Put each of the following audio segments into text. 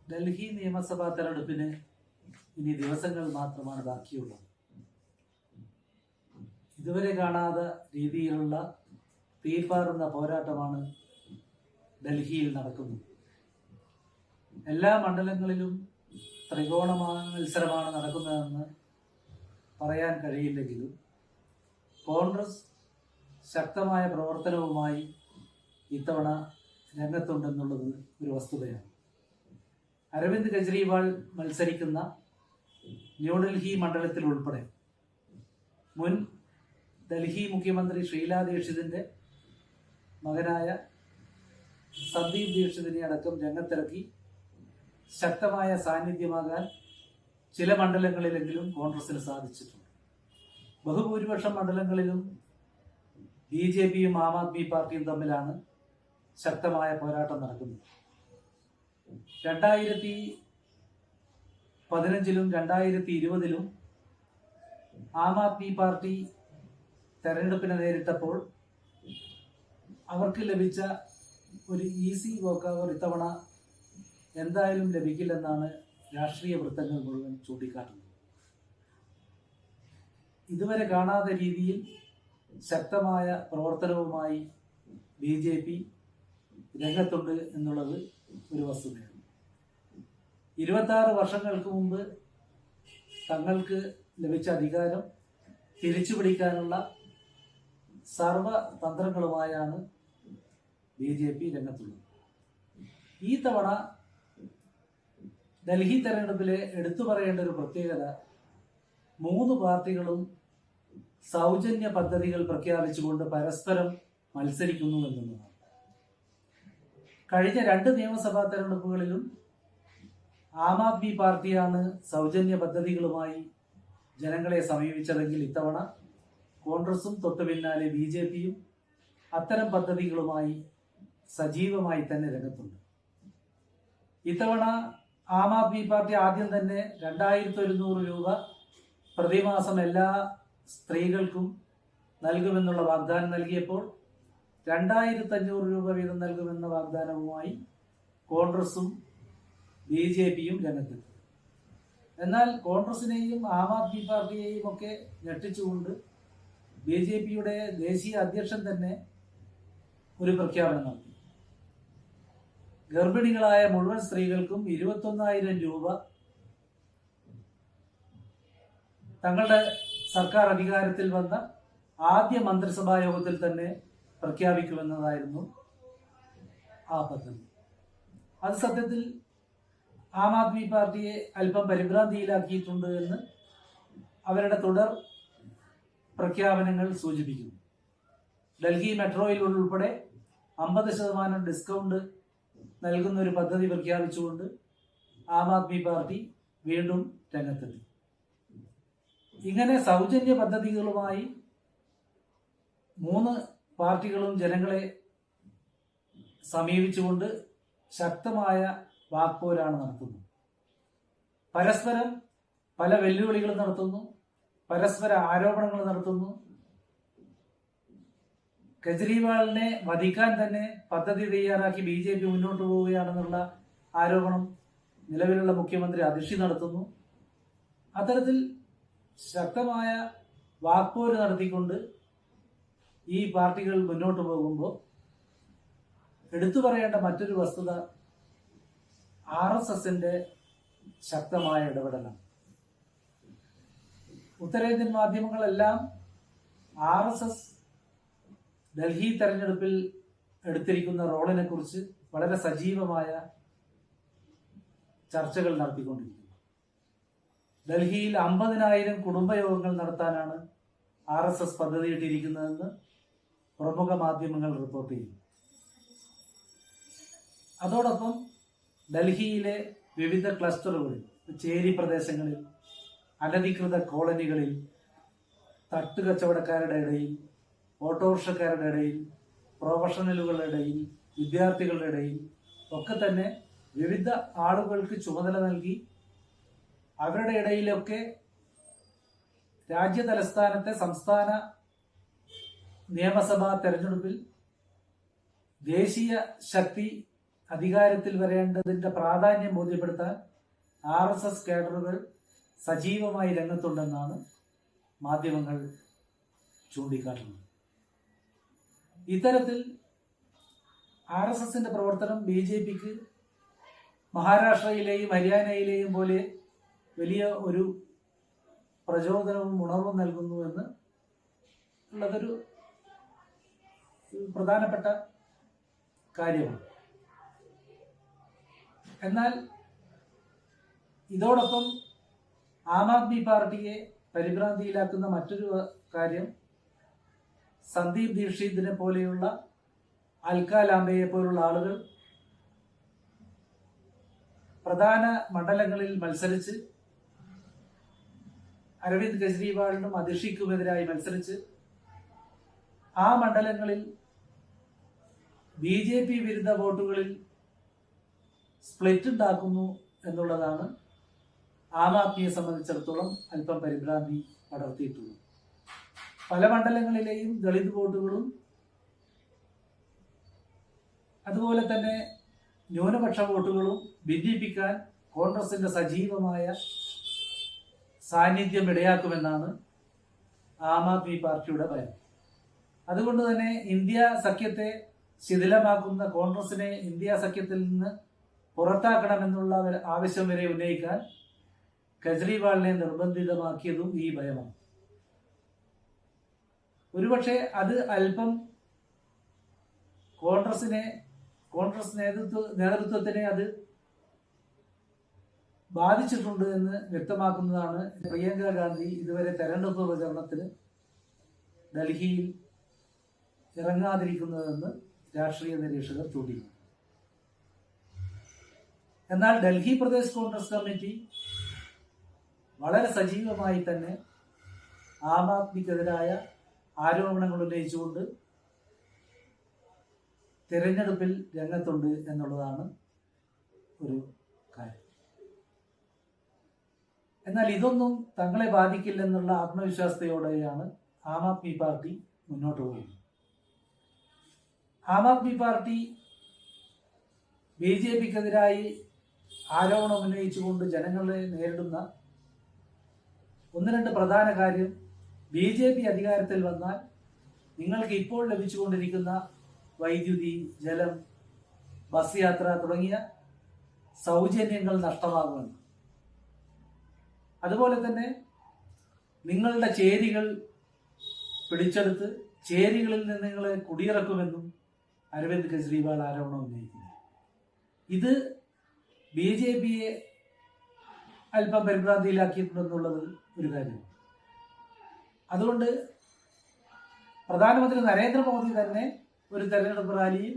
ഡൽഹി നിയമസഭാ തെരഞ്ഞെടുപ്പിന് ഇനി ദിവസങ്ങൾ മാത്രമാണ് ബാക്കിയുള്ളത്. ഇതുവരെ കാണാത്ത രീതിയിലുള്ള തീപ്പാറുന്ന പോരാട്ടമാണ് ഡൽഹിയിൽ നടക്കുന്നത്. എല്ലാ മണ്ഡലങ്ങളിലും ത്രികോണ മത്സരമാണ് നടക്കുന്നതെന്ന് പറയാൻ കഴിയില്ലെങ്കിലും കോൺഗ്രസ് ശക്തമായ പ്രവർത്തനവുമായി ഇത്തവണ രംഗത്തുണ്ടെന്നുള്ളത് ഒരു വസ്തുതയാണ്. അരവിന്ദ് കെജ്രിവാൾ മത്സരിക്കുന്ന ന്യൂഡൽഹി മണ്ഡലത്തിൽ ഉൾപ്പെടെ മുൻ ഡൽഹി മുഖ്യമന്ത്രി ഷീലാ ദീക്ഷിതിന്റെ മകനായ സന്ദീപ് ദീക്ഷിതിനെ അടക്കം രംഗത്തിറക്കി ശക്തമായ സാന്നിധ്യമാകാൻ ചില മണ്ഡലങ്ങളിലെങ്കിലും കോൺഗ്രസിന് സാധിച്ചിട്ടുണ്ട്. ബഹുഭൂരിപക്ഷം മണ്ഡലങ്ങളിലും BJPയും ആം ആദ്മി പാർട്ടിയും തമ്മിലാണ് ശക്തമായ പോരാട്ടം നടക്കുന്നത്. 2015-ലും 2020-ലും ആം ആദ്മി പാർട്ടി തെരഞ്ഞെടുപ്പിനെ നേരിട്ടപ്പോൾ അവർക്ക് ലഭിച്ച ഒരു ഈസി വോക്കവർ ഇത്തവണ എന്തായാലും ലഭിക്കില്ലെന്നാണ് രാഷ്ട്രീയ വൃത്തങ്ങൾ മുഴുവൻ ചൂണ്ടിക്കാട്ടുന്നത്. ഇതുവരെ കാണാത്ത രീതിയിൽ ശക്തമായ പ്രവർത്തനവുമായി BJP രംഗത്തുണ്ട് എന്നുള്ളത് ഒരു വസ്തുതയാണ്. 26 വർഷങ്ങൾക്ക് മുമ്പ് തങ്ങൾക്ക് ലഭിച്ച അധികാരം തിരിച്ചുപിടിക്കാനുള്ള സർവ തന്ത്രങ്ങളുമായാണ് BJP രംഗത്തുള്ളത്. ഈ തവണ ഡൽഹി തെരഞ്ഞെടുപ്പിലെ എടുത്തു പറയേണ്ട ഒരു പ്രത്യേകത 3 പാർട്ടികളും സൗജന്യ പദ്ധതികൾ പ്രഖ്യാപിച്ചുകൊണ്ട് പരസ്പരം മത്സരിക്കുന്നു എന്നുള്ളതാണ്. കഴിഞ്ഞ 2 നിയമസഭാ തെരഞ്ഞെടുപ്പുകളിലും ആം ആദ്മി പാർട്ടിയാണ് സൗജന്യ പദ്ധതികളുമായി ജനങ്ങളെ സമീപിച്ചതെങ്കിൽ ഇത്തവണ കോൺഗ്രസും തൊട്ടു പിന്നാലെ BJPയും അത്തരം പദ്ധതികളുമായി സജീവമായി തന്നെ രംഗത്തുണ്ട്. ഇത്തവണ ആം ആദ്മി പാർട്ടി ആദ്യം തന്നെ 2100 രൂപ പ്രതിമാസം എല്ലാ സ്ത്രീകൾക്കും നൽകുമെന്നുള്ള വാഗ്ദാനം നൽകിയപ്പോൾ 2500 രൂപ വീതം നൽകുമെന്ന വാഗ്ദാനവുമായി കോൺഗ്രസും BJPയും രംഗത്തെത്തി. എന്നാൽ കോൺഗ്രസിനെയും ആം ആദ്മി പാർട്ടിയെയും ഒക്കെ ഞെട്ടിച്ചുകൊണ്ട് BJPയുടെ ദേശീയ അധ്യക്ഷൻ തന്നെ ഒരു പ്രഖ്യാപനം നടത്തി. ഗർഭിണികളായ മുഴുവൻ സ്ത്രീകൾക്കും 21,000 രൂപ തങ്ങളുടെ സർക്കാർ അധികാരത്തിൽ വന്ന ആദ്യ മന്ത്രിസഭാ യോഗത്തിൽ തന്നെ പ്രഖ്യാപിക്കുമെന്നതായിരുന്നു ആ പദ്ധതി. അത് സത്യത്തിൽ ആം ആദ്മി പാർട്ടിയെ അല്പം പരിഭ്രാന്തിയിലാക്കിയിട്ടുണ്ട് എന്ന് അവരുടെ തുടർ പ്രഖ്യാപനങ്ങൾ സൂചിപ്പിക്കുന്നു. ഡൽഹി മെട്രോയിൽ ഉൾപ്പെടെ 50% ഡിസ്കൗണ്ട് നൽകുന്ന ഒരു പദ്ധതി പ്രഖ്യാപിച്ചുകൊണ്ട് ആം ആദ്മി പാർട്ടി വീണ്ടും രംഗത്തെത്തി. ഇങ്ങനെ സൗജന്യ പദ്ധതികളുമായി 3 പാർട്ടികളും ജനങ്ങളെ സമീപിച്ചുകൊണ്ട് ശക്തമായ വാക്പോരാണ് നടത്തുന്നത്. പരസ്പരം പല വെല്ലുവിളികൾ നടത്തുന്നു, പരസ്പര ആരോപണങ്ങൾ നടത്തുന്നു. കെജ്രിവാളിനെ വധിക്കാൻ തന്നെ പദ്ധതി തയ്യാറാക്കി BJP മുന്നോട്ട് പോവുകയാണെന്നുള്ള ആരോപണം നിലവിലുള്ള മുഖ്യമന്ത്രി അതിഷി നടത്തുന്നു. അത്തരത്തിൽ ശക്തമായ വാക്പോര് നടത്തിക്കൊണ്ട് ഈ പാർട്ടികൾ മുന്നോട്ട് പോകുമ്പോൾ എടുത്തു പറയേണ്ട മറ്റൊരു വസ്തുത RSSന്റെ ശക്തമായ ഇടപെടലാണ്. ഉത്തരേന്ത്യൻ മാധ്യമങ്ങളെല്ലാം RSS ഡൽഹി തെരഞ്ഞെടുപ്പിൽ എടുത്തിരിക്കുന്ന റോളിനെ കുറിച്ച് വളരെ സജീവമായ ചർച്ചകൾ നടത്തിക്കൊണ്ടിരിക്കുന്നു. ഡൽഹിയിൽ 50,000 കുടുംബയോഗങ്ങൾ നടത്താനാണ് RSS പദ്ധതിയിട്ടിരിക്കുന്നതെന്ന് പ്രമുഖ മാധ്യമങ്ങൾ റിപ്പോർട്ട് ചെയ്യുന്നു. അതോടൊപ്പം ഡൽഹിയിലെ വിവിധ ക്ലസ്റ്ററുകളിൽ, ചേരി പ്രദേശങ്ങളിൽ, അനധികൃത കോളനികളിൽ, തട്ടുകച്ചവടക്കാരുടെ ഇടയിൽ, ഓട്ടോറിക്ഷക്കാരുടെ ഇടയിൽ, പ്രൊഫഷണലുകളുടെ ഇടയിൽ, വിദ്യാർത്ഥികളുടെ ഇടയിൽ ഒക്കെ തന്നെ വിവിധ ആളുകൾക്ക് ചുമതല നൽകി അവരുടെ ഇടയിലൊക്കെ രാജ്യ തലസ്ഥാനത്തെ സംസ്ഥാന നിയമസഭാ തെരഞ്ഞെടുപ്പിൽ ദേശീയ ശക്തി അധികാരത്തിൽ വരേണ്ടതിൻ്റെ പ്രാധാന്യം ബോധ്യപ്പെടുത്താൻ RSS കേഡറുകൾ സജീവമായി രംഗത്തുണ്ടെന്നാണ് മാധ്യമങ്ങൾ ചൂണ്ടിക്കാട്ടുന്നത്. ഇത്തരത്തിൽ RSSന്റെ പ്രവർത്തനം BJPക്ക് മഹാരാഷ്ട്രയിലെയും ഹരിയാനയിലെയും പോലെ വലിയ ഒരു പ്രചോദനവും ഉണർവും നൽകുന്നുവെന്ന് ഉള്ളതൊരു പ്രധാനപ്പെട്ട കാര്യമാണ്. എന്നാൽ ഇതോടൊപ്പം ആം ആദ്മി പാർട്ടിയെ പരിഭ്രാന്തിയിലാക്കുന്ന മറ്റൊരു കാര്യം സന്ദീപ് ദീക്ഷിതിനെ പോലെയുള്ള അൽക്ക ലാംബയെ പോലുള്ള ആളുകൾ പ്രധാന മണ്ഡലങ്ങളിൽ മത്സരിച്ച് അരവിന്ദ് കെജ്രിവാളിനും അതിഷിക്കുമെതിരായി മത്സരിച്ച് ആ മണ്ഡലങ്ങളിൽ BJP വിരുദ്ധ വോട്ടുകളിൽ സ്പ്ലിറ്റ് ഉണ്ടാക്കുന്നു എന്നുള്ളതാണ് ആം ആദ്മിയെ സംബന്ധിച്ചിടത്തോളം അല്പം പരിഭ്രാന്തി പടർത്തിയിട്ടുള്ളത്. പല മണ്ഡലങ്ങളിലെയും ദളിത് വോട്ടുകളും അതുപോലെ തന്നെ ന്യൂനപക്ഷ വോട്ടുകളും ഭിന്നിപ്പിക്കാൻ കോൺഗ്രസിന്റെ സജീവമായ സാന്നിധ്യം ഇടയാക്കുമെന്നാണ് ആം ആദ്മി പാർട്ടിയുടെ ഭയം. അതുകൊണ്ട് തന്നെ ഇന്ത്യ സഖ്യത്തെ ശിഥിലമാക്കുന്ന കോൺഗ്രസിനെ ഇന്ത്യ സഖ്യത്തിൽ നിന്ന് പുറത്താക്കണമെന്നുള്ള ആവശ്യം വരെ ഉന്നയിക്കാൻ കെജ്രിവാളിനെ നിർബന്ധിതമാക്കിയതും ഈ ഭയമാണ്. ഒരുപക്ഷെ അത് അല്പം കോൺഗ്രസ് നേതൃത്വത്തിനെ അത് ബാധിച്ചിട്ടുണ്ട് എന്ന് വ്യക്തമാക്കുന്നതാണ് പ്രിയങ്ക ഗാന്ധി ഇതുവരെ തെരഞ്ഞെടുപ്പ് പ്രചരണത്തിന് ഡൽഹിയിൽ ഇറങ്ങാതിരിക്കുന്നതെന്ന് രാഷ്ട്രീയ നിരീക്ഷകർ ചൂണ്ടിക്കുന്നു. എന്നാൽ ഡൽഹി പ്രദേശ് കോൺഗ്രസ് കമ്മിറ്റി വളരെ സജീവമായി തന്നെ ആം ആദ്മിക്കെതിരായ ആരോപണങ്ങൾ ഉന്നയിച്ചുകൊണ്ട് തിരഞ്ഞെടുപ്പിൽ രംഗത്തുണ്ട് എന്നുള്ളതാണ് ഒരു കാര്യം. എന്നാൽ ഇതൊന്നും തങ്ങളെ ബാധിക്കില്ലെന്നുള്ള ആത്മവിശ്വാസത്തോടെയാണ് ആം ആദ്മി പാർട്ടി മുന്നോട്ട് പോകുന്നത്. ആം ആദ്മി പാർട്ടി BJPക്കെതിരായി ആരോപണം ഉന്നയിച്ചുകൊണ്ട് ജനങ്ങളെ നേരിടുന്ന ഒന്ന് രണ്ട് പ്രധാന കാര്യം, BJP അധികാരത്തിൽ വന്നാൽ നിങ്ങൾക്ക് ഇപ്പോൾ ലഭിച്ചുകൊണ്ടിരിക്കുന്ന വൈദ്യുതി, ജലം, ബസ് യാത്ര തുടങ്ങിയ സൗജന്യങ്ങൾ നഷ്ടമാകുമെന്ന്. അതുപോലെ തന്നെ നിങ്ങളുടെ ചേരികൾ പിടിച്ചെടുത്ത് ചേരികളിൽ നിന്ന് നിങ്ങളെ കുടിയിറക്കുമെന്നും അരവിന്ദ് കെജ്രിവാൾ ആരോപണം ഉന്നയിക്കുന്നു. ഇത് BJPയെ അല്പം പരിഭ്രാന്തിയിലാക്കിയിട്ടുണ്ടെന്നുള്ളത് ഒരു കാര്യമാണ്. അതുകൊണ്ട് പ്രധാനമന്ത്രി നരേന്ദ്രമോദി തന്നെ ഒരു തെരഞ്ഞെടുപ്പ് റാലിയിൽ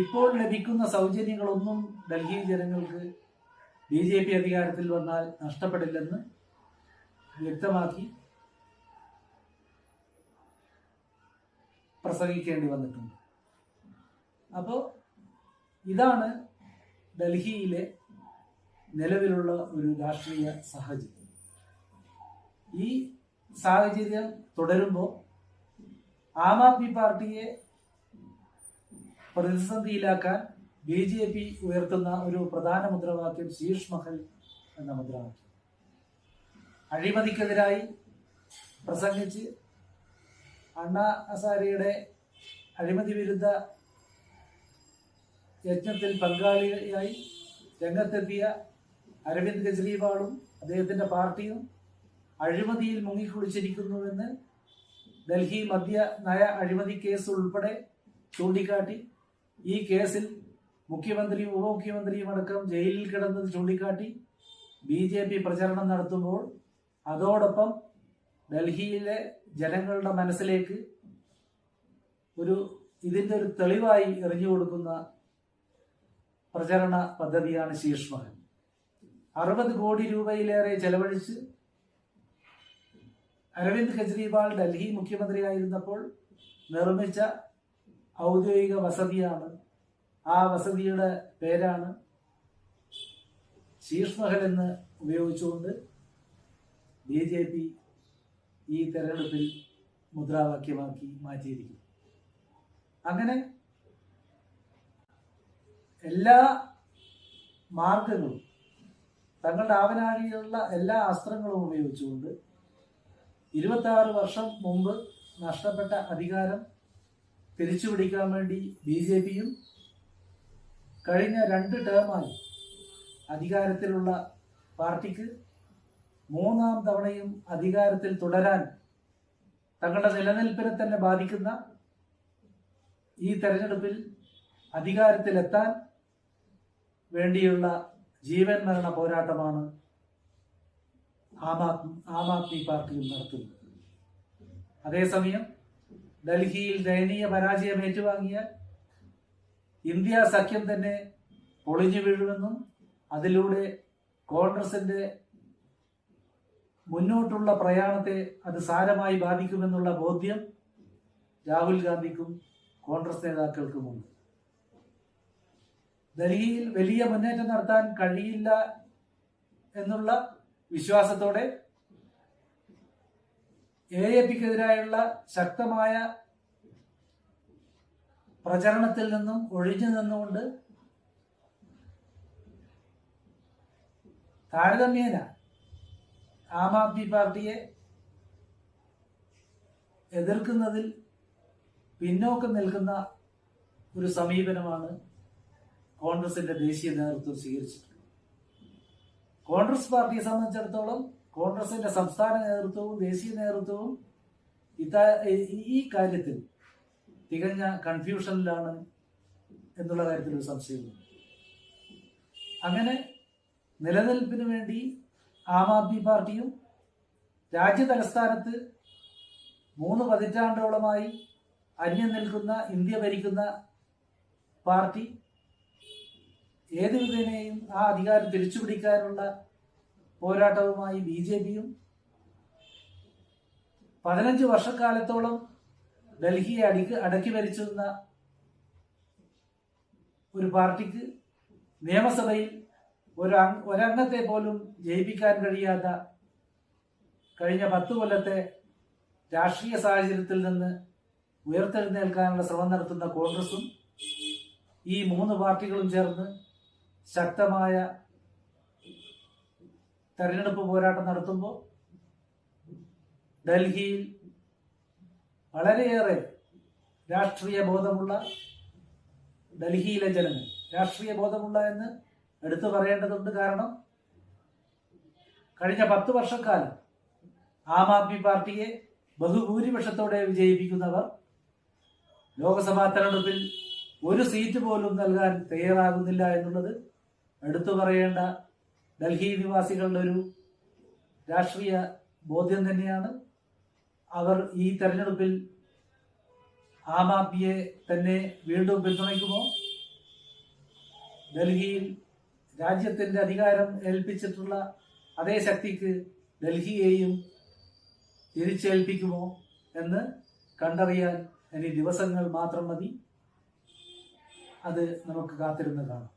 ഇപ്പോൾ ലഭിക്കുന്ന സൗജന്യങ്ങളൊന്നും ഡൽഹി ജനങ്ങൾക്ക് BJP അധികാരത്തിൽ വന്നാൽ നഷ്ടപ്പെടില്ലെന്ന് വ്യക്തമാക്കി പ്രസംഗിക്കേണ്ടി വന്നിട്ടുണ്ട്. അപ്പോൾ ഇതാണ് ഡൽഹിയിലെ നിലവിലുള്ള ഒരു രാഷ്ട്രീയ സാഹചര്യം. ഈ സാഹചര്യം തുടരുമ്പോൾ ആം ആദ്മി പാർട്ടിയെ പ്രതിസന്ധിയിലാക്കാൻ BJP ഉയർത്തുന്ന ഒരു പ്രധാന മുദ്രാവാക്യം ശീർഷ് മഹൽ എന്ന മുദ്രാവാക്യം. അഴിമതിക്കെതിരായി പ്രസംഗിച്ച് അണ്ണാ ഹസാരെയുടെ അഴിമതി വിരുദ്ധ യജ്ഞത്തിൽ പങ്കാളിയായി രംഗത്തെത്തിയ അരവിന്ദ് കെജ്രിവാളും അദ്ദേഹത്തിന്റെ പാർട്ടിയും അഴിമതിയിൽ മുങ്ങിക്കുളിച്ചിരിക്കുന്നുവെന്ന് ഡൽഹി മദ്യ നയ അഴിമതി കേസ് ഉൾപ്പെടെ ചൂണ്ടിക്കാട്ടി ഈ കേസിൽ മുഖ്യമന്ത്രിയും ഉപമുഖ്യമന്ത്രിയും അടക്കം ജയിലിൽ കിടന്നത് ചൂണ്ടിക്കാട്ടി BJP പ്രചരണം നടത്തുമ്പോൾ അതോടൊപ്പം ഡൽഹിയിലെ ജനങ്ങളുടെ മനസ്സിലേക്ക് ഇതിൻ്റെ ഒരു തെളിവായി എറിഞ്ഞു കൊടുക്കുന്ന പ്രചരണ പദ്ധതിയാണ് ശീർഷ് മഹൽ. 60 കോടി രൂപയിലേറെ ചെലവഴിച്ച് അരവിന്ദ് കെജ്രിവാൾ ഡൽഹി മുഖ്യമന്ത്രിയായിരുന്നപ്പോൾ നിർമ്മിച്ച ഔദ്യോഗിക വസതിയാണ്. ആ വസതിയുടെ പേരാണ് ശീർഷ് മഹൽ എന്ന് ഉപയോഗിച്ചുകൊണ്ട് BJP ഈ തെരഞ്ഞെടുപ്പിൽ മുദ്രാവാക്യമാക്കി മാറ്റിയിരിക്കുന്നു. അങ്ങനെ എല്ലാ മാർഗങ്ങളും തങ്ങളുടെ ആവനാഴിയിലുള്ള എല്ലാ അസ്ത്രങ്ങളും ഉപയോഗിച്ചുകൊണ്ട് 26 വർഷം മുമ്പ് നഷ്ടപ്പെട്ട അധികാരം തിരിച്ചുപിടിക്കാൻ വേണ്ടി BJPയും കഴിഞ്ഞ 2 ടേമായി അധികാരത്തിലുള്ള പാർട്ടിക്ക് 3-ാം തവണയും അധികാരത്തിൽ തുടരാൻ തങ്ങളുടെ നിലനിൽപ്പിനെ തന്നെ ബാധിക്കുന്ന ഈ തെരഞ്ഞെടുപ്പിൽ അധികാരത്തിലെത്താൻ വേണ്ടിയുള്ള ജീവൻ മരണ പോരാട്ടമാണ് ആം ആദ്മി പാർട്ടിയും നടത്തുന്നത്. അതേസമയം ഡൽഹിയിൽ ദയനീയ പരാജയം ഏറ്റുവാങ്ങിയ ഇന്ത്യ സഖ്യം തന്നെ പൊളിഞ്ഞു വീഴുമെന്നും അതിലൂടെ കോൺഗ്രസിന്റെ മുന്നോട്ടുള്ള പ്രയാണത്തെ അത് സാരമായി ബാധിക്കുമെന്നുള്ള ബോധ്യം രാഹുൽ ഗാന്ധിക്കും കോൺഗ്രസ് നേതാക്കൾക്കുമുണ്ട്. ഡൽഹിയിൽ വലിയ മുന്നേറ്റം നടത്താൻ കഴിയില്ല എന്നുള്ള വിശ്വാസത്തോടെ AAPക്കെതിരായുള്ള ശക്തമായ പ്രചരണത്തിൽ നിന്നും ഒഴിഞ്ഞു നിന്നുകൊണ്ട് താരതമ്യേന ആം ആദ്മി പാർട്ടിയെ എതിർക്കുന്നതിൽ പിന്നോക്കം നിൽക്കുന്ന ഒരു സമീപനമാണ് കോൺഗ്രസിന്റെ ദേശീയ നേതൃത്വം സ്വീകരിച്ചിട്ടുള്ളത്. കോൺഗ്രസ് പാർട്ടിയെ സംബന്ധിച്ചിടത്തോളം കോൺഗ്രസിന്റെ സംസ്ഥാന നേതൃത്വവും ദേശീയ നേതൃത്വവും ഈ കാര്യത്തിൽ തികഞ്ഞ കൺഫ്യൂഷനിലാണ് എന്നുള്ള കാര്യത്തിൽ ഒരു സംശയമുണ്ട്. അങ്ങനെ നിലനിൽപ്പിന് വേണ്ടി ആം ആദ്മി പാർട്ടിയും രാജ്യ തലസ്ഥാനത്ത് 3 പതിറ്റാണ്ടോളമായി അന്യം നിൽക്കുന്ന ഇന്ത്യ ഭരിക്കുന്ന പാർട്ടി ഏത് വിധേനയും ആ അധികാരം തിരിച്ചുപിടിക്കാനുള്ള പോരാട്ടവുമായി BJPയും 15 വർഷക്കാലത്തോളം ഡൽഹിയെ അടക്കി ഭരിച്ചിരുന്ന ഒരു പാർട്ടിക്ക് നിയമസഭയിൽ ഒരംഗത്തെ പോലും ജയിപ്പിക്കാൻ കഴിയാത്ത കഴിഞ്ഞ 10 കൊല്ലത്തെ രാഷ്ട്രീയ സാഹചര്യത്തിൽ നിന്ന് ഉയർത്തെഴുന്നേൽക്കാനുള്ള ശ്രമം നടത്തുന്ന കോൺഗ്രസും ഈ 3 പാർട്ടികളും ചേർന്ന് ശക്തമായ തെരഞ്ഞെടുപ്പ് പോരാട്ടം നടത്തുമ്പോൾ ഡൽഹിയിൽ വളരെയേറെ രാഷ്ട്രീയ ബോധമുള്ള ഡൽഹിയിലെ ജനങ്ങൾ രാഷ്ട്രീയ ബോധമുള്ള എന്ന് എടുത്തു പറയേണ്ടതുണ്ട്. കാരണം കഴിഞ്ഞ 10 വർഷക്കാലം ആം ആദ്മി പാർട്ടിയെ ബഹുഭൂരിപക്ഷത്തോടെ വിജയിപ്പിക്കുന്നവർ ലോക്സഭാ തെരഞ്ഞെടുപ്പിൽ ഒരു സീറ്റ് പോലും നൽകാൻ തയ്യാറാകുന്നില്ല എന്നുള്ളത് എടുത്തു പറയേണ്ട ഡൽഹി നിവാസികളുടെ ഒരു രാഷ്ട്രീയ ബോധ്യം തന്നെയാണ്. അവർ ഈ തെരഞ്ഞെടുപ്പിൽ ആം ആദ്മിയെ തന്നെ വീണ്ടും പിന്തുണയ്ക്കുമോ, ഡൽഹിയിൽ രാജ്യത്തിന്റെ അധികാരം ഏൽപ്പിച്ചിട്ടുള്ള അതേ ശക്തിക്ക് ഡൽഹിയെയും തിരിച്ചേൽപ്പിക്കുമോ എന്ന് കണ്ടറിയാൻ ഇനി ദിവസങ്ങൾ മാത്രം മതി. അത് നമുക്ക് കാത്തിരുന്ന് കാണാം.